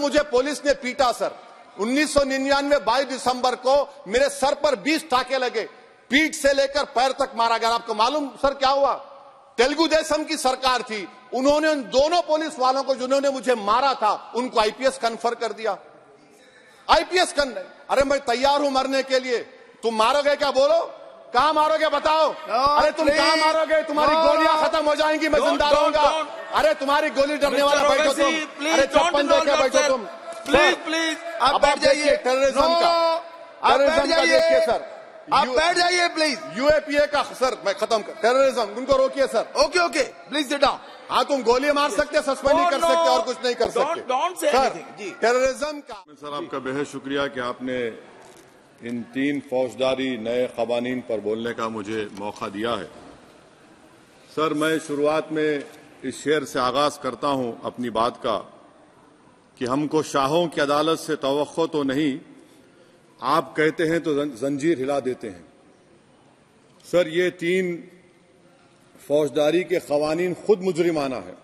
मुझे पुलिस ने पीटा सर। 1999 22 दिसंबर को मेरे सर पर 20 टाके लगे, पीठ से लेकर पैर तक मारा गया। आपको मालूम सर क्या हुआ? तेलुगु देशम की सरकार थी, उन्होंने उन दोनों पुलिस वालों को जिन्होंने मुझे मारा था उनको आईपीएस कन्फर कर दिया। आईपीएस अरे मैं तैयार हूं मरने के लिए। तुम मारोगे क्या? बोलो कहां मारोगे बताओ। अरे तुम कहां मारोगे? तुम्हारी गोलियां खत्म हो जाएंगी, मैं जिंदा रहूंगा। अरे तुम्हारी गोली डरने वाला बैठो तुम। अरे चप्पन देके बैठो तुम। प्लीज आप बैठ जाइए। टेररिज्म का देखिए सर, आप बैठ जाइए प्लीज। यूएपीए का सर मैं खत्म कर, टेररिज्म उनको रोकिए sir. Okay please sit down. हाँ तुम गोली मार सकते, सस्पेंड नहीं कर सकते और कुछ नहीं कर सकते सर। टेररिज्म का सर आपका बेहद शुक्रिया कि आपने इन 3 फौजदारी नए कवानीन पर बोलने का मुझे मौका दिया है। सर मैं शुरुआत में इस शेर से आगाज करता हूं अपनी बात का कि हमको शाहों की अदालत से तवक्को तो नहीं, आप कहते हैं तो जंजीर हिला देते हैं। सर ये 3 फौजदारी के कवानीन खुद मुजरिमाना है।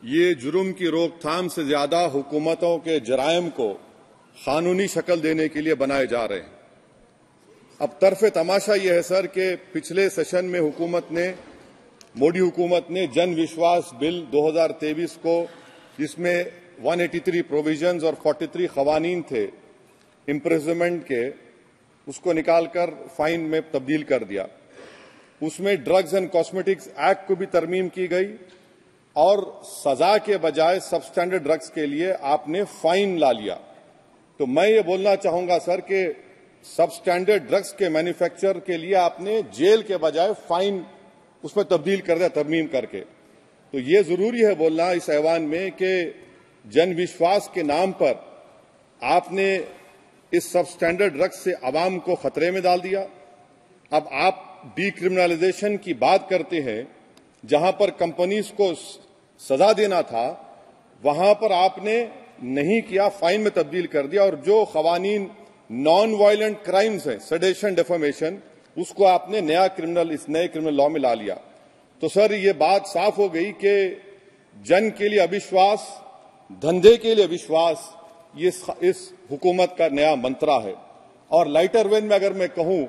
ये जुर्म की रोकथाम से ज्यादा हुकूमतों के जराइम को कानूनी शक्ल देने के लिए बनाए जा रहे हैं। अब तरफे तमाशा यह है सर कि पिछले सेशन में मोदी हुकूमत ने जन विश्वास बिल 2023 को, जिसमें 183 प्रोविजंस और 43 कवानीन थे इम्प्रिजनमेंट के, उसको निकालकर फाइन में तब्दील कर दिया। उसमें ड्रग्स एंड कॉस्मेटिक्स एक्ट को भी तरमीम की गई और सजा के बजाय सबस्टैंडर्ड ड्रग्स के लिए आपने फाइन ला लिया। तो मैं ये बोलना चाहूंगा सर कि सबस्टैंडर्ड ड्रग्स के मैन्युफैक्चर के लिए आपने जेल के बजाय फाइन उसमें तब्दील कर दिया तरमीम करके। तो ये जरूरी है बोलना इस ऐवान में कि जन विश्वास के नाम पर आपने इस सबस्टैंडर्ड ड्रग्स से आवाम को खतरे में डाल दिया। अब आप डीक्रिमिनलाइजेशन की बात करते हैं, जहां पर कंपनीज को सजा देना था वहां पर आपने नहीं किया, फाइन में तब्दील कर दिया। और जो कवानीन नॉन वायलेंट क्राइम्स हैं, सेडेशन, डेफेमेशन, उसको आपने इस नए क्रिमिनल लॉ में ला लिया। तो सर ये बात साफ हो गई कि जन के लिए अविश्वास, धंधे के लिए विश्वास, ये इस हुकूमत का नया मंत्रा है। और लाइटर वेन में अगर मैं कहूं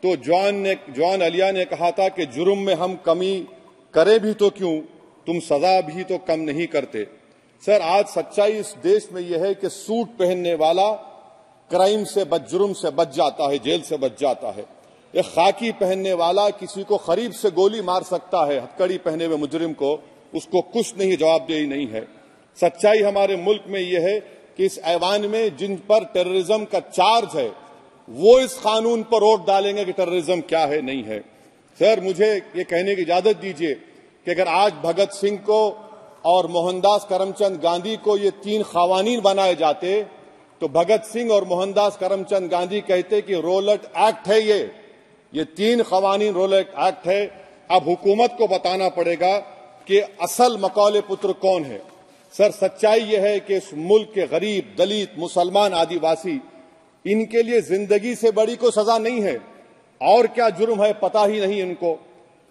तो जॉन अलिया ने कहा था कि जुर्म में हम कमी करें भी तो क्यों, तुम सजा भी तो कम नहीं करते। सर आज सच्चाई इस देश में यह है कि सूट पहनने वाला क्राइम से जुर्म से बच जाता है, जेल से बच जाता है। एक खाकी पहनने वाला किसी को करीब से गोली मार सकता है, हथकड़ी पहने हुए मुजरिम को, उसको कुछ नहीं, जवाबदेही नहीं है। सच्चाई हमारे मुल्क में यह है कि इस ऐवान में जिन पर टेररिज्म का चार्ज है वो इस कानून पर वोट डालेंगे कि टेररिज्म क्या है, नहीं है। सर मुझे ये कहने की इजाजत दीजिए कि अगर आज भगत सिंह को और मोहनदास करमचंद गांधी को ये 3 कवानीन बनाए जाते तो भगत सिंह और मोहनदास करमचंद गांधी कहते कि रोलट एक्ट है, ये 3 कवानीन रोलट एक्ट है। अब हुकूमत को बताना पड़ेगा कि असल मकौले पुत्र कौन है। सर सच्चाई यह है कि इस मुल्क के गरीब, दलित, मुसलमान, आदिवासी, इनके लिए जिंदगी से बड़ी कोई सजा नहीं है। और क्या जुर्म है पता ही नहीं इनको।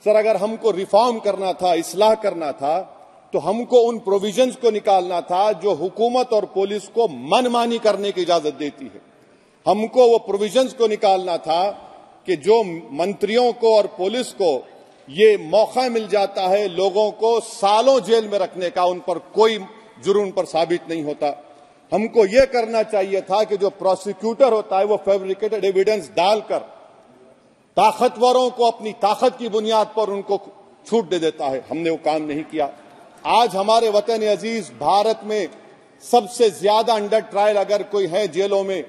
सर अगर हमको रिफॉर्म करना था, इस्लाह करना था, तो हमको उन प्रोविजंस को निकालना था जो हुकूमत और पुलिस को मनमानी करने की इजाजत देती है। हमको वो प्रोविजंस को निकालना था कि जो मंत्रियों को और पुलिस को ये मौका मिल जाता है लोगों को सालों जेल में रखने का, उन पर कोई जुर्म पर साबित नहीं होता। हमको ये करना चाहिए था कि जो प्रोसिक्यूटर होता है वो फैब्रिकेटेड एविडेंस डालकर ताकतवरों को अपनी ताकत की बुनियाद पर उनको छूट दे देता है। हमने वो काम नहीं किया। आज हमारे वतन अजीज भारत में सबसे ज्यादा अंडर ट्रायल अगर कोई है जेलों में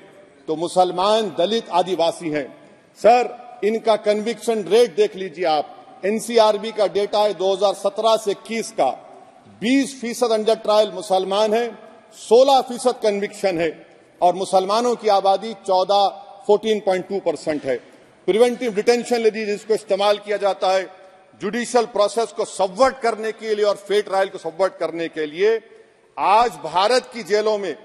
तो मुसलमान, दलित, आदिवासी हैं। सर इनका कन्विक्शन रेट देख लीजिए आप। एनसीआरबी का डेटा है 2017 से 21 का 20% अंडर ट्रायल मुसलमान है, 16% कन्विक्शन है और मुसलमानों की आबादी 14.2% है। प्रिवेंटिव डिटेंशन यदि जिसको इस्तेमाल किया जाता है जुडिशियल प्रोसेस को सबवर्ट करने के लिए और फेयर ट्रायल को सबवर्ट करने के लिए, आज भारत की जेलों में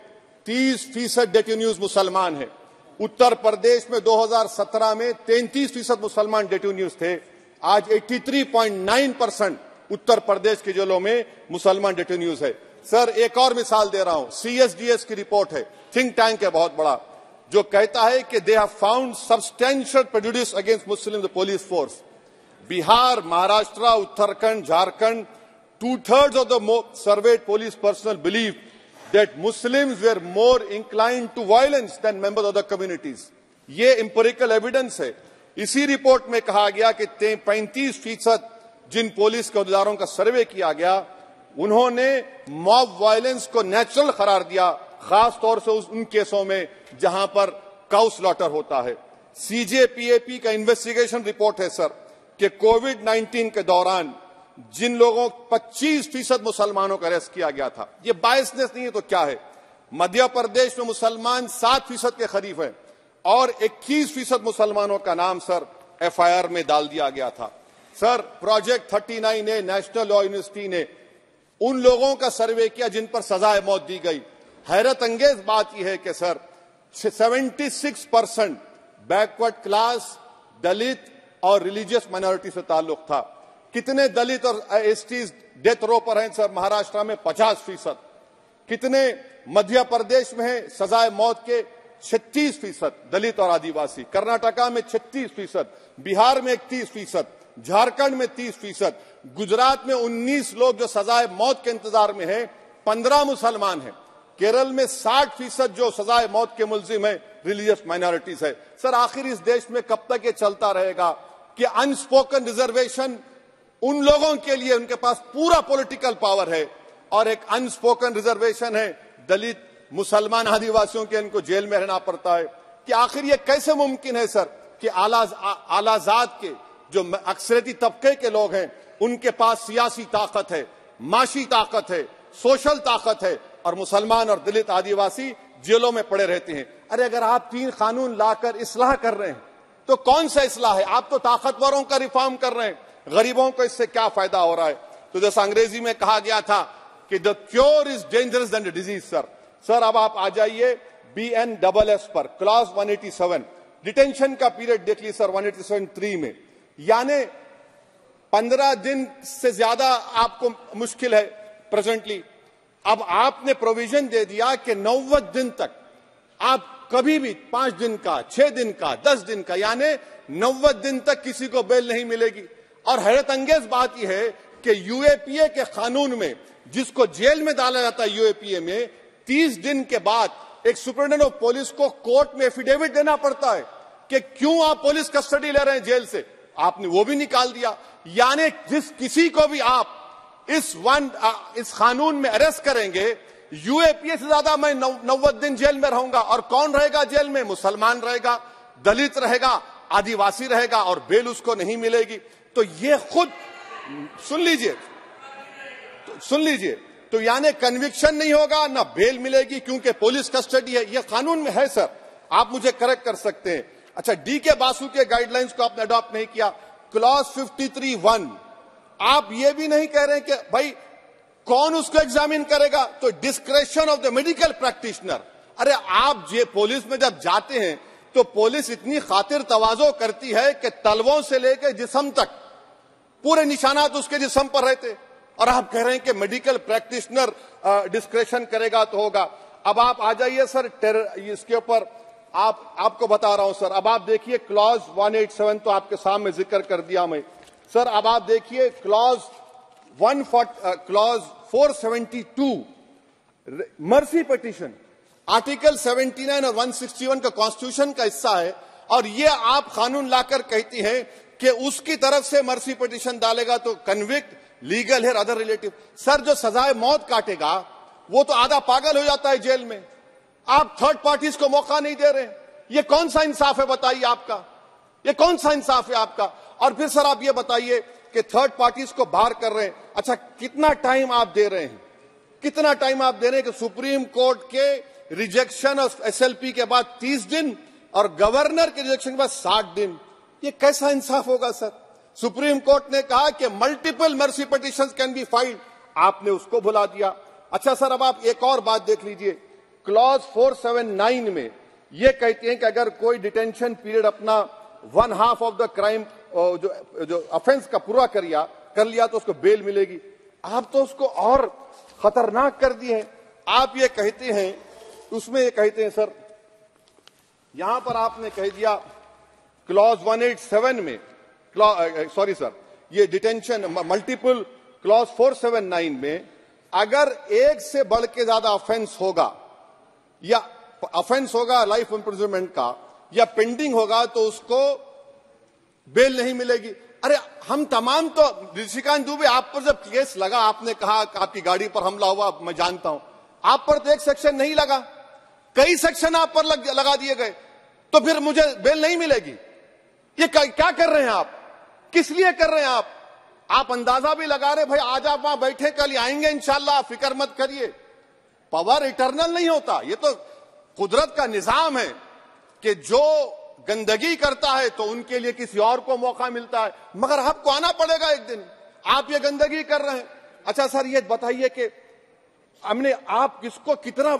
30% डेटेन्यूज मुसलमान हैं। उत्तर प्रदेश में 2017 में 33% मुसलमान डेटेन्यूज थे। आज 83.9% उत्तर प्रदेश की जेलों में मुसलमान डेटेन्यूज है। सर एक और मिसाल दे रहा हूं, CSDS की रिपोर्ट है, थिंक टैंक है बहुत बड़ा, जो कहता है कि they have found substantial prejudice against Muslim police force. Bihar, Maharashtra, Uttarakhand, Jharkhand, 2/3 of the surveyed police personnel believe that Muslims were more inclined to violence than members of the communities. ये empirical evidence है। इसी रिपोर्ट में कहा गया कि 35% जिन पुलिस के अहदेदारों का सर्वे किया गया, उन्होंने मॉब वायलेंस को नेचुरल करार दिया, खास तौर से उन केसों में जहां पर काउ स्लॉटर होता है। CJPAP का इन्वेस्टिगेशन रिपोर्ट है सर कि कोविड-19 के दौरान जिन लोगों 25% मुसलमानों का अरेस्ट किया गया था, ये बायसनेस नहीं है तो क्या है? मध्य प्रदेश में मुसलमान 7% के करीब हैं और 21% मुसलमानों का नाम सर FIR में डाल दिया गया था। सर प्रोजेक्ट 39 ने, नेशनल लॉ यूनिवर्सिटी ने उन लोगों का सर्वे किया जिन पर सजाए मौत दी गई। हैरत अंगेज बात यह है कि सर 76% बैकवर्ड क्लास, दलित और रिलीजियस माइनॉरिटी से ताल्लुक था। कितने दलित और STs डेथ रो पर हैं सर? महाराष्ट्र में 50%। कितने मध्य प्रदेश में है सजाए मौत के? 36% दलित और आदिवासी। कर्नाटका में 36%, बिहार में 31%, झारखंड में 30%, गुजरात में 19 लोग जो सजाए मौत के इंतजार में हैं, 15 मुसलमान हैं। केरल में 60% जो सजाए मौत के मुलजिम है रिलीजियस माइनॉरिटीज है। सर आखिर इस देश में कब तक ये चलता रहेगा कि अनस्पोकन रिजर्वेशन उन लोगों के लिए, उनके पास पूरा पॉलिटिकल पावर है, और एक अनस्पोकन रिजर्वेशन है दलित, मुसलमान, आदिवासियों के, इनको जेल में रहना पड़ता है। कि आखिर ये कैसे मुमकिन है सर कि आलाजात के जो अक्सरियती तबके के लोग हैं उनके पास सियासी ताकत है, माशी ताकत है, सोशल ताकत है, और मुसलमान और दलित आदिवासी जेलों में पड़े रहते हैं। अरे अगर आप 3 कानून लाकर इस्लाह कर रहे हैं तो कौन सा इस्लाह है? आप तो ताकतवरों का रिफॉर्म कर रहे हैं, गरीबों को इससे क्या फायदा हो रहा है? तो जैसा अंग्रेजी में कहा गया था कि the cure is dangerous than the disease. Sir अब आप आ जाइए BNSS पर, क्लॉज 187, डिटेंशन का पीरियड देख लीजिए सर 187(3) में, यानी 15 दिन से ज्यादा आपको मुश्किल है प्रेजेंटली। अब आपने प्रोविजन दे दिया कि 90 दिन तक आप कभी भी 5 दिन का, 6 दिन का, 10 दिन का, यानी 90 दिन तक किसी को बेल नहीं मिलेगी। और हैरत अंगेज बात यह है कि UAPA के कानून में जिसको जेल में डाला जाता है UAPA में, 30 दिन के बाद एक सुपरिटेंडेंट ऑफ पुलिस को कोर्ट में एफिडेविट देना पड़ता है कि क्यों आप पुलिस कस्टडी ले रहे हैं जेल से। आपने वो भी निकाल दिया। यानी जिस किसी को भी आप इस कानून में अरेस्ट करेंगे, UAPA से ज्यादा मैं 90 दिन जेल में रहूंगा। और कौन रहेगा जेल में? मुसलमान रहेगा, दलित रहेगा, आदिवासी रहेगा, और बेल उसको नहीं मिलेगी। तो ये खुद सुन लीजिए, तो यानी कन्विक्शन नहीं होगा, ना बेल मिलेगी, क्योंकि पुलिस कस्टडी है। ये कानून में है सर, आप मुझे करेक्ट कर सकते हैं। अच्छा, DK बासु के गाइडलाइंस को आपने अडॉप्ट नहीं किया। क्लॉज 53(1) आप ये भी नहीं कह रहे हैं कि भाई कौन उसको एग्जामिन करेगा, तो discretion of the medical practitioner. अरे आप ये पुलिस में जब जाते हैं तो पुलिस इतनी खातिर तवाज़ो करती है कि तलवों से लेकर जिस्म तक पूरे निशानात उसके जिस्म पर रहते, और आप कह रहे हैं कि मेडिकल प्रैक्टिशनर डिस्क्रेशन करेगा तो होगा। अब आप आ जाइए सर इसके ऊपर, आपको बता रहा हूं सर। अब आप देखिए क्लॉज 187 तो आपके सामने जिक्र कर दिया मैं सर। अब आप देखिए क्लॉज 472 मर्सी पिटीशन, आर्टिकल 79 और 161 का कॉन्स्टिट्यूशन का हिस्सा है, और ये आप कानून लाकर कहती हैं कि उसकी तरफ से मर्सी पिटीशन डालेगा तो कन्विक्ट, लीगल है, अदर रिलेटिव। सर जो सजाए मौत काटेगा वो तो आधा पागल हो जाता है जेल में। आप थर्ड पार्टीज को मौका नहीं दे रहे। ये कौन सा इंसाफ है बताइए आपका? ये कौन सा इंसाफ है आपका? और फिर सर आप ये बताइए कि थर्ड पार्टीज को बाहर कर रहे हैं। अच्छा, कितना टाइम आप दे रहे हैं? कितना टाइम आप दे रहे हैं कि सुप्रीम कोर्ट के रिजेक्शन और SLP के बाद 30 दिन और गवर्नर के रिजेक्शन के बाद 60 दिन? ये कैसा इंसाफ होगा सर? सुप्रीम कोर्ट ने कहा कि multiple mercy petitions can be filed, आपने उसको भुला दिया। अच्छा सर, अब आप एक और बात देख लीजिए, क्लॉज 479 में ये कहते हैं कि अगर कोई डिटेंशन पीरियड अपना 1/2 ऑफ द क्राइम जो ऑफेंस का पूरा कर लिया तो उसको बेल मिलेगी। आप तो उसको और खतरनाक कर दिए हैं। आप ये कहते हैं, उसमें ये कहते हैं सर, यहां पर आपने कह दिया क्लॉज 187 में, सॉरी सर, ये डिटेंशन मल्टीपल क्लॉज 479 में अगर एक से बढ़ के ज्यादा ऑफेंस होगा या ऑफेंस होगा लाइफ इंप्रिजनमेंट का या पेंडिंग होगा तो उसको बेल नहीं मिलेगी। अरे हम तमाम तो, ऋषिकांत दुबे आप पर जब केस लगा, आपने कहा कि आपकी गाड़ी पर हमला हुआ, मैं जानता हूं, आप पर तो एक सेक्शन नहीं लगा, कई सेक्शन आप पर लगा दिए गए, तो फिर मुझे बेल नहीं मिलेगी। ये क्या कर रहे हैं आप, किस लिए कर रहे हैं आप अंदाजा भी लगा रहे, भाई आज आप वहां बैठे, कल आएंगे इंशाल्लाह, फिक्र मत करिए। पावर इटर्नल नहीं होता, ये तो कुदरत का निजाम है कि जो गंदगी करता है तो उनके लिए किसी और को मौका मिलता है, मगर आपको आना पड़ेगा एक दिन। आप ये गंदगी कर रहे हैं। अच्छा सर, ये बताइए कि हमने आप किसको कितना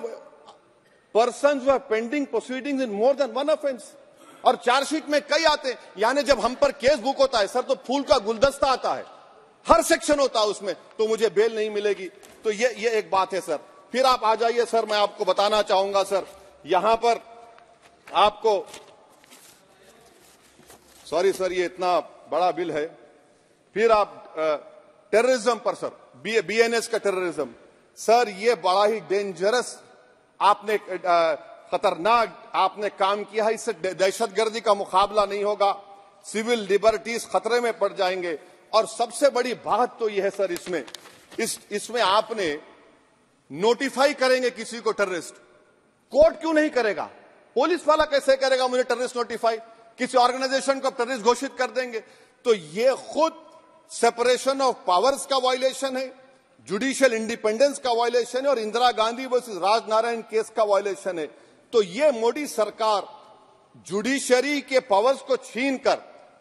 पर्सन्स वर पेंडिंग प्रोसीडिंग्स इन मोर देन वन ऑफेंस, और चार्जशीट में कई आते हैं, यानी जब हम पर केस बुक होता है सर तो फूल का गुलदस्ता आता है, हर सेक्शन होता है उसमें, तो मुझे बेल नहीं मिलेगी। तो ये एक बात है सर। फिर आप आ जाइए सर, मैं आपको बताना चाहूंगा सर, यहां पर आपको, सॉरी सर, ये इतना बड़ा बिल है। फिर आप टेररिज्म पर सर, बीएनएस का टेररिज्म सर, ये बड़ा ही डेंजरस आपने खतरनाक आपने काम किया है। इससे दहशतगर्दी का मुकाबला नहीं होगा, सिविल लिबर्टीज खतरे में पड़ जाएंगे। और सबसे बड़ी बात तो यह है सर, इसमें आपने नोटिफाई करेंगे किसी को टेररिस्ट, कोर्ट क्यों नहीं करेगा, पुलिस वाला कैसे करेगा मुझे टेररिस्ट नोटिफाई, किसी ऑर्गेनाइजेशन को टेररिस्ट घोषित कर देंगे। तो ये खुद सेपरेशन ऑफ पावर्स का वायलेशन है, जुडिशियल इंडिपेंडेंस का वायलेशन है और इंदिरा गांधी वर्सेस राजनारायण केस का वायलेशन है। तो ये मोदी सरकार जुडिशरी के पावर्स को छीनकर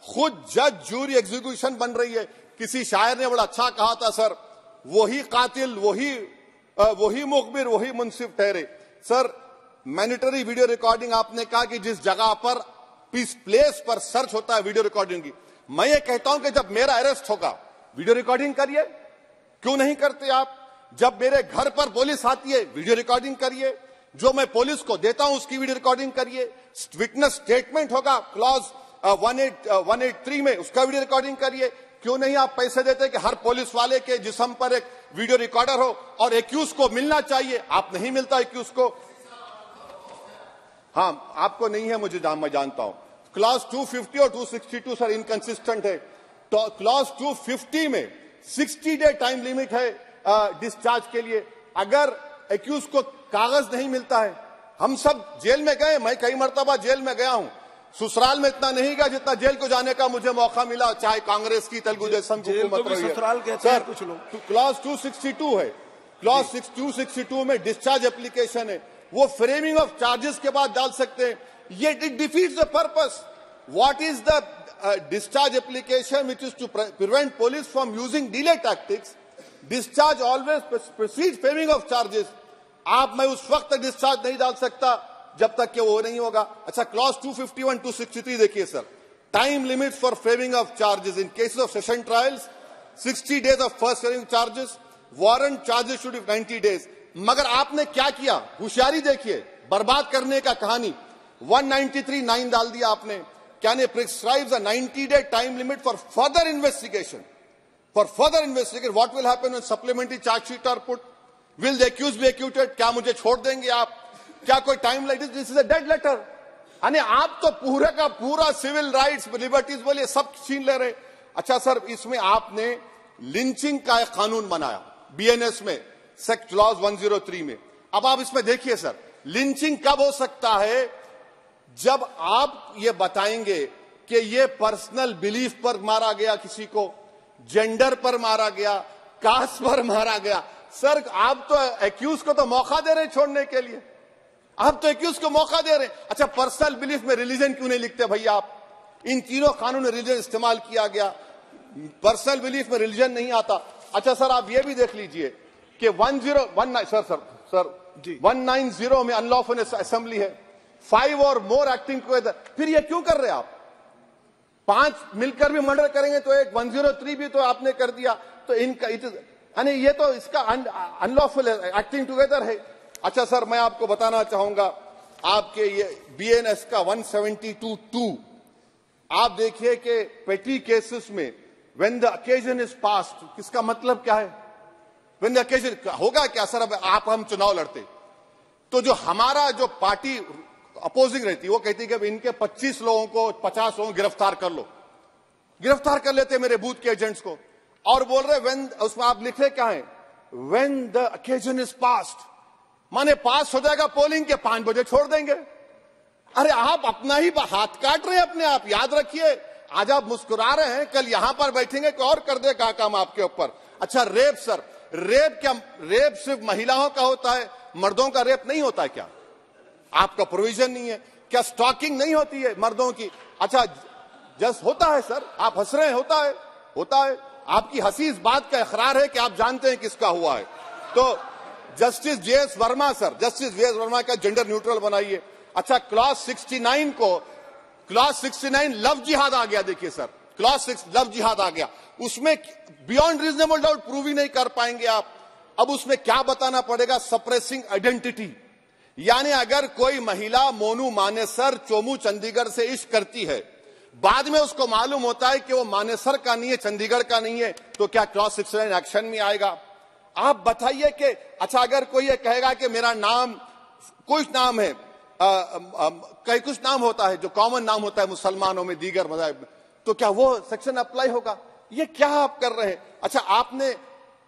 खुद जज जूरी एग्जीक्यूशन बन रही है। किसी शायर ने बड़ा अच्छा कहा था सर, वही कातिल वही मुखबिर वही मुंसिफ ठहरे। सर, मैंडेटरी वीडियो रिकॉर्डिंग आपने कहा कि जिस जगह पर इस प्लेस पर सर्च होता है वीडियो रिकॉर्डिंग की, मैं ये कहता हूं कि जब मेरा अरेस्ट होगा वीडियो रिकॉर्डिंग करिए, क्यों नहीं करते आप? जब मेरे घर पर पुलिस आती है वीडियो रिकॉर्डिंग करिए, जो मैं पुलिस को देता हूं उसकी वीडियो रिकॉर्डिंग करिए, विटनेस स्टेटमेंट होगा क्लॉज 183 में, उसका वीडियो रिकॉर्डिंग करिए। क्यों नहीं आप पैसे देते कि हर पुलिस वाले के जिस्म पर एक वीडियो रिकॉर्डर हो और एक्यूज को मिलना चाहिए, आप नहीं मिलता एक्यूज को। हाँ, आपको नहीं है, मैं जानता हूं। क्लॉज 250 और 262 सर इनकंसिस्टेंट है। तो क्लॉज 250 में 60 डे टाइम लिमिट है डिस्चार्ज के लिए। अगर एक्यूज को कागज नहीं मिलता है, हम सब जेल में गए, मैं कई मरतबा जेल में गया हूं, ससुराल में इतना नहीं गया जितना जेल को जाने का मुझे मौका मिला, चाहे कांग्रेस की तेलुगु देशम की हुकूमत रही है। ससुराल कहते हैं कुछ लोग। क्लॉज 262 है, क्लॉज 262 में डिस्चार्ज एप्लीकेशन है, वो फ्रेमिंग ऑफ चार्जेस के बाद डाल सकते हैं। ये it defeats the purpose. What is the discharge application which is to prevent police from using delay tactics? Discharge always precedes framing of charges. आप मैं उस वक्त तक डिस्चार्ज नहीं डाल सकता जब तक कि वो नहीं होगा। अच्छा, क्लॉज 251 263 देखिए sir, time limit for framing of charges in cases of session trials 60 days of first framing charges, warrant charges should be 90 days। मगर आपने क्या किया, होशियारी देखिए, बर्बाद करने का कहानी। 193(9) डाल दिया आपने, Can it prescribes a 90-day time limit for further investigation? For further investigation, what will happen when supplementary charge sheet are put? Will the accused be acquitted? क्या मुझे छोड़ देंगे आप? क्या कोई time like this is a dead letter? यानी आप तो पूरे का पूरा सिविल राइट्स लिबर्टीज बोलिए सब छीन ले रहे। अच्छा सर, इसमें आपने लिंचिंग का एक कानून बनाया बीएनएस में, सेक्ट क्लॉज 103 में। अब आप इसमें देखिए सर, लिंचिंग कब हो सकता है? जब आप ये बताएंगे कि ये पर्सनल बिलीफ पर मारा गया, किसी को जेंडर पर मारा गया, कास्ट पर मारा गया। सर, आप तो एक्यूज को तो मौका दे रहे हैं छोड़ने के लिए, आप तो एक्यूज को मौका दे रहे हैं। अच्छा, पर्सनल बिलीफ में रिलीजन क्यों नहीं लिखते भैया आप? इन तीनों कानून में रिलीजन इस्तेमाल किया गया, पर्सनल बिलीफ में रिलीजन नहीं आता। अच्छा सर, आप ये भी देख लीजिए कि 1019 सर 190 में अनलॉफुल असेंबली है, 5 और मोर एक्टिंग टुगेदर। फिर ये क्यों कर रहे हैं आप? 5 मिलकर भी मर्डर करेंगे तो एक 103 भी तो आपने कर दिया। तो इनका यानी ये तो इसका अनलॉफुल एक्टिंग टुगेदर है। अच्छा सर, मैं आपको बताना चाहूंगा, आपके ये बीएनएस का 172(2) आप देखिए कि पेटी केसेस में when the occasion is passed, किसका मतलब क्या है? व्हेन द अकेजन होगा क्या सर? अब हम चुनाव लड़ते तो जो हमारा जो पार्टी अपोजिंग रहती वो कहती कि अब इनके 25 लोगों को 50 लोगों को गिरफ्तार कर लो, गिरफ्तार कर लेते मेरे बूथ के एजेंट्स को, और बोल रहे व्हेन, उसमें आप लिखे क्या है? When the occasion is passed, माने पास हो जाएगा पोलिंग के 5 बजे छोड़ देंगे। अरे आप अपना ही हाथ काट रहे हैं अपने आप, याद रखिए। आज आप मुस्कुरा रहे हैं, कल यहां पर बैठेंगे कोई और कर देगा काम आपके ऊपर। अच्छा रेप सर, रेप क्या? रेप सिर्फ महिलाओं का होता है, मर्दों का रेप नहीं होता है क्या? आपका प्रोविजन नहीं है क्या? स्टॉकिंग नहीं होती है मर्दों की? अच्छा जस्ट होता है सर, आप हंस रहे हैं, होता है, होता है। आपकी हंसी इस बात का इकरार है कि आप जानते हैं किसका हुआ है। तो justice JS Verma sir, justice JS Verma का जेंडर न्यूट्रल बनाइए। अच्छा क्लॉज 69 को, क्लॉज 69 लव जिहाद आ गया। देखिए सर, क्लॉज 6 लव जिहाद आ गया, उसमें बियॉन्ड रीजनेबल डाउट प्रूव ही नहीं कर पाएंगे आप। अब उसमें क्या बताना पड़ेगा? सप्रेसिंग आइडेंटिटी, यानी अगर कोई महिला मोनू मानेसर चोमू चंडीगढ़ से इश्क करती है, बाद में उसको मालूम होता है कि वो मानेसर का नहीं है, चंडीगढ़ का नहीं है, तो क्या क्लॉज 69 एक्शन में आएगा? आप बताइए कि अच्छा अगर कोई ये कहेगा कि मेरा नाम, कुछ नाम है, कई कुछ नाम होता है जो कॉमन नाम होता है मुसलमानों में, दीगर मज़ाहिब में, तो क्या वो सेक्शन अप्लाई होगा? ये क्या आप कर रहे हैं? अच्छा आपने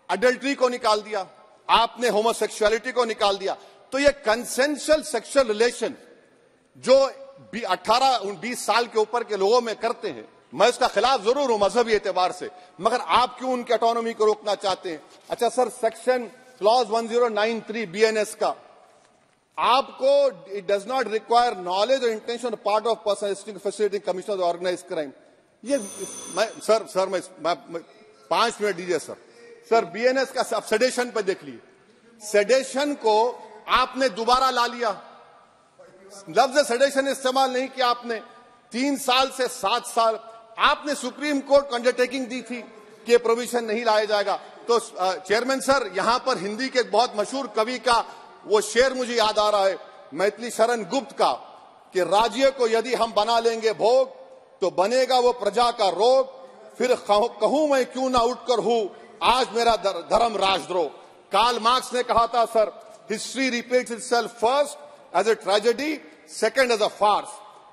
अडल्ट्री को निकाल दिया, आपने होमोसेक्सुअलिटी को निकाल दिया, तो ये कंसेंशुअल सेक्सुअल रिलेशन जो 18-20 साल के ऊपर के लोगों में करते हैं, मैं इसका खिलाफ जरूर हूं मजहबी एतबार से, मगर आप क्यों उनके ऑटोनॉमी को रोकना चाहते हैं? अच्छा सर, सेक्शन क्लॉज 1093 बीएनएस का, आपको it does not require knowledge और intention part of person facility commissioner organise crime. ये मैं 5 मिनट दीजिए सर। सर बीएनएस का सेडेशन पे देख लीजिए, सेडेशन को आपने दोबारा ला लिया, लफ्ज सेडेशन इस्तेमाल नहीं किया आपने। 3 साल से 7 साल आपने सुप्रीम कोर्ट को अंडरटेकिंग दी थी कि प्रोविजन नहीं लाया जाएगा। तो चेयरमैन सर, यहां पर हिंदी के बहुत मशहूर कवि का वो शेर मुझे याद आ रहा है, मैथिली शरण गुप्त का, कि राज्य को यदि हम बना लेंगे भोग तो बनेगा वो प्रजा का रोग, फिर कहूं मैं क्यों ना उठकर हूं आज मेरा धर्म राजद्रोह। कार्ल मार्क्स ने कहा था sir, history repeats itself first as a tragedy, second as a farce.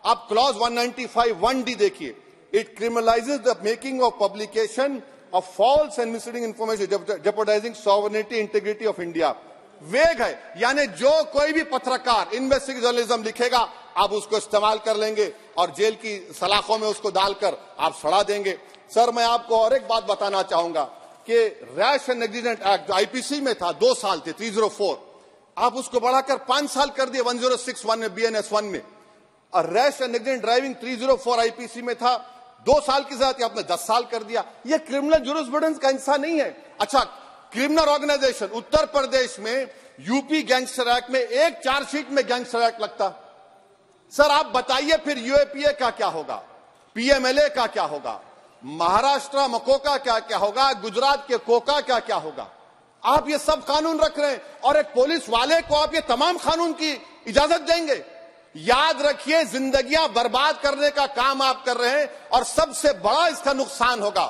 आप क्लॉज 195(1)D देखिए, it criminalises the making of publication of false and misleading information jeopardising sovereignty integrity of India. Vague है, यानी जो कोई भी पत्रकार investigative journalism लिखेगा आप उसको इस्तेमाल कर लेंगे और जेल की सलाखों में उसको डालकर आप सड़ा देंगे। सर मैं आपको और एक बात बताना चाहूंगा कि रैश एंड नेग्लिजेंट एक्ट जो आईपीसी में था 2 साल थे, 304, आप उसको बढ़ाकर 5 साल कर दिए 1061 में, बीएनएस 1 में। और rash and negligent driving 304 IPC में था 2 साल की सजा, आपने 10 साल कर दिया। ये क्रिमिनल जुरिस्प्रूडेंस का हिस्सा नहीं है। अच्छा क्रिमिनल ऑर्गेनाइजेशन, उत्तर प्रदेश में यूपी गैंगस्टर एक्ट में एक चार्जशीट में गैंगस्टर एक्ट लगता। सर आप बताइए फिर यूएपीए का क्या होगा, पीएमएलए का क्या होगा, महाराष्ट्र मको का क्या होगा, गुजरात के कोका का क्या होगा? आप ये सब कानून रख रहे हैं और एक पुलिस वाले को आप ये तमाम कानून की इजाजत देंगे? याद रखिए, जिंदगियां बर्बाद करने का काम आप कर रहे हैं और सबसे बड़ा इसका नुकसान होगा।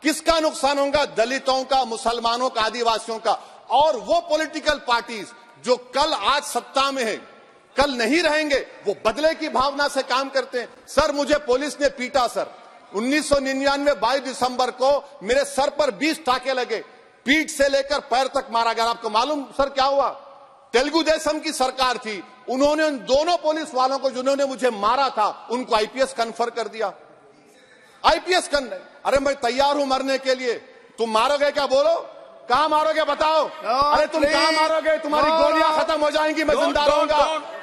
किसका नुकसान होगा? दलितों का, मुसलमानों का, आदिवासियों का। और वो पॉलिटिकल पार्टीज जो कल आज सत्ता में है, कल नहीं रहेंगे, वो बदले की भावना से काम करते हैं। सर मुझे पुलिस ने पीटा सर, 1999 22 दिसंबर को मेरे सर पर 20 टाके लगे, पीठ से लेकर पैर तक मारा गया। आपको मालूम सर क्या हुआ? तेलुगु देशम की सरकार थी, उन्होंने उन दोनों पुलिस वालों को जिन्होंने मुझे मारा था उनको आईपीएस कन्फर कर दिया। आईपीएस अरे मैं तैयार हूं मरने के लिए। तुम मारोगे क्या? बोलो, कहां मारोगे बताओ? अरे तुम कहां मारोगे? तुम्हारी गोलियां खत्म हो जाएंगी, मैं जिंदा रहूंगा।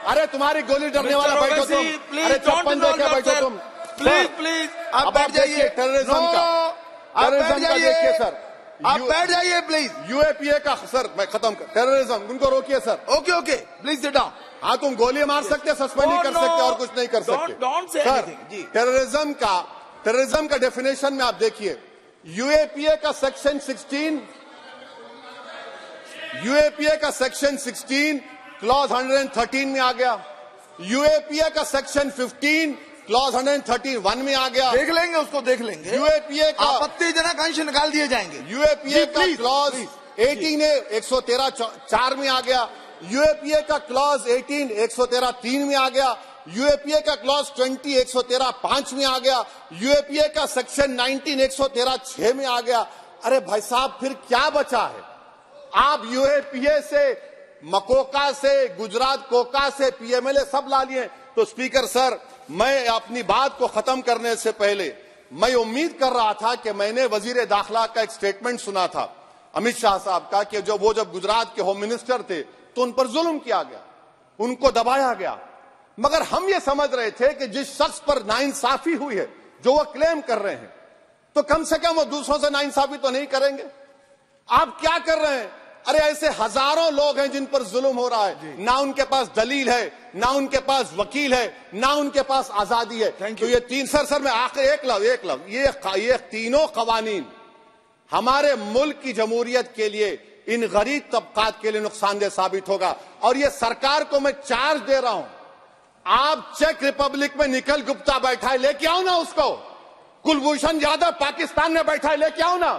अरे तुम्हारी गोली डरने वाला बैठो तुम, अरे चप्पन देके बैठो तुम। प्लीज आप बैठ जाइए। टेररिज्म का देखिए सर, आप बैठ जाइए प्लीज। यूएपीए का सर मैं खत्म कर, टेररिज्म उनको रोकिए sir. Okay please sit down. हाँ तुम गोली मार सकते, सस्पेंड नहीं कर सकते और कुछ नहीं कर सकते सर। टेररिज्म का डेफिनेशन में आप देखिए, यूएपीए का सेक्शन 16 यूएपीए का सेक्शन 16 क्लॉज 113 में आ गया, यूएपीए का सेक्शन 15 क्लॉज 131 में आ गया। देख लेंगे उसको, देख लेंगे। यूएपीए का आपत्तिजनक अंश निकाल दिए जाएंगे। यूएपीए का क्लॉज 18 113(4) में आ गया, यूएपीए का क्लॉज 18 113(3) में आ गया, यूएपीए का क्लॉज 20 113(5) में आ गया, यूएपीए का सेक्शन 19 113(6) में आ गया। अरे भाई साहब, फिर क्या बचा है? आप यूएपीए से, मकोका से, गुजरात कोका से पीएमएलए सब ला लिए। तो स्पीकर सर, मैं अपनी बात को खत्म करने से पहले मैं उम्मीद कर रहा था कि मैंने वजीर दाखिला का एक स्टेटमेंट सुना था अमित शाह साहब का कि जब गुजरात के होम मिनिस्टर थे तो उन पर जुल्म किया गया, उनको दबाया गया। मगर हम ये समझ रहे थे कि जिस शख्स पर नाइंसाफी हुई है, जो वो क्लेम कर रहे हैं, तो कम से कम वो दूसरों से नाइंसाफी तो नहीं करेंगे। आप क्या कर रहे हैं? अरे ऐसे हजारों लोग हैं जिन पर जुल्म हो रहा है, ना उनके पास दलील है, ना उनके पास वकील है, ना उनके पास आजादी है। तो ये तीन सर मैं आखिर एक लव ये तीनों कवानीन हमारे मुल्क की जमहूरियत के लिए, इन गरीब तबकात के लिए नुकसानदेह साबित होगा। और ये सरकार को मैं चार्ज दे रहा हूं, आप चेक रिपब्लिक में निखिल गुप्ता बैठा है, लेके आओ ना उसको। कुलभूषण यादव पाकिस्तान में बैठा है, लेके आओ ना।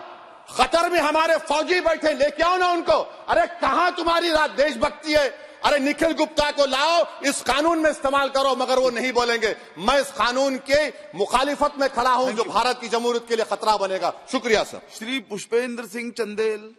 कतर में हमारे फौजी बैठे, लेके आओ ना उनको। अरे कहां तुम्हारी देशभक्ति है? अरे निखिल गुप्ता को लाओ, इस कानून में इस्तेमाल करो। मगर वो नहीं बोलेंगे। मैं इस कानून के मुखालिफत में खड़ा हूं जो भारत की जमहूरियत के लिए खतरा बनेगा। शुक्रिया सर। श्री पुष्पेंद्र सिंह चंदेल।